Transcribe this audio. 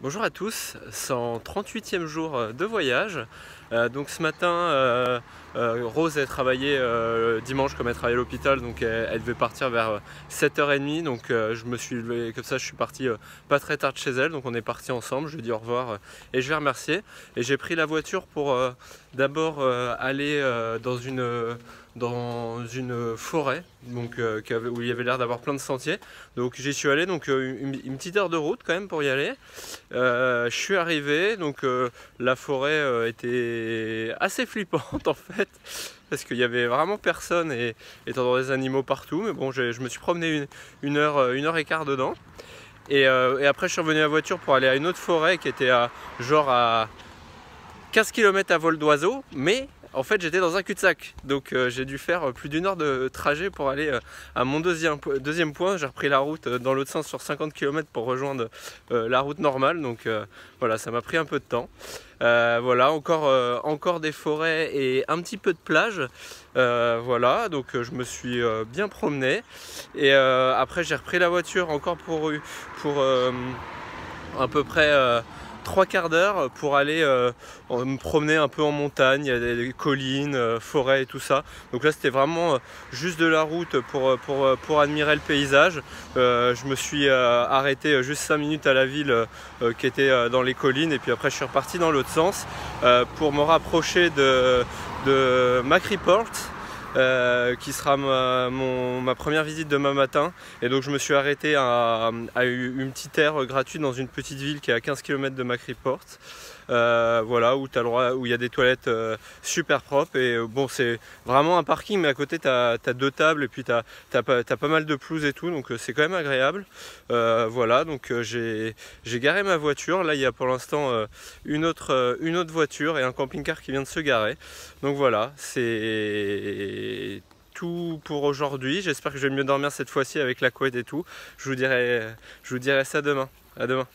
Bonjour à tous, c'est en 38e jour de voyage. Donc ce matin, Rose a travaillé dimanche comme elle travaillait à l'hôpital, donc elle devait partir vers 7h30. Donc je me suis levé comme ça, je suis parti pas très tard de chez elle, donc on est parti ensemble, je lui ai dit au revoir et je l'ai remercié. Et j'ai pris la voiture pour d'abord aller dans une forêt donc, où il y avait l'air d'avoir plein de sentiers. Donc j'y suis allé, donc une petite heure de route quand même pour y aller. Je suis arrivé, donc la forêt était assez flippante en fait, parce qu'il y avait vraiment personne et étant des animaux partout. Mais bon, je me suis promené une heure et quart dedans. Et après je suis revenu à la voiture pour aller à une autre forêt qui était à 15 km à vol d'oiseau, mais en fait j'étais dans un cul-de-sac, donc j'ai dû faire plus d'une heure de trajet pour aller à mon deuxième point. J'ai repris la route dans l'autre sens sur 50 km pour rejoindre la route normale, donc voilà, ça m'a pris un peu de temps. Voilà, encore des forêts et un petit peu de plage. Voilà, donc je me suis bien promené et après j'ai repris la voiture encore pour à peu près 3/4 d'heure pour aller me promener un peu en montagne. Il y a des collines, forêts et tout ça. Donc là c'était vraiment juste de la route pour admirer le paysage. Je me suis arrêté juste 5 minutes à la ville qui était dans les collines, et puis après je suis reparti dans l'autre sens pour me rapprocher de McReport. Qui sera ma première visite demain matin. Et donc je me suis arrêté à une petite aire gratuite dans une petite ville qui est à 15 km de McReport. Voilà, où il y a des toilettes super propres. Et bon, c'est vraiment un parking, mais à côté tu as 2 tables et puis tu as pas mal de pelouse et tout, donc c'est quand même agréable. Voilà, donc j'ai garé ma voiture. Là il y a pour l'instant une autre voiture et un camping-car qui vient de se garer. Donc voilà, c'est tout pour aujourd'hui. J'espère que je vais mieux dormir cette fois-ci avec la couette et tout. Je vous dirai ça demain. À demain.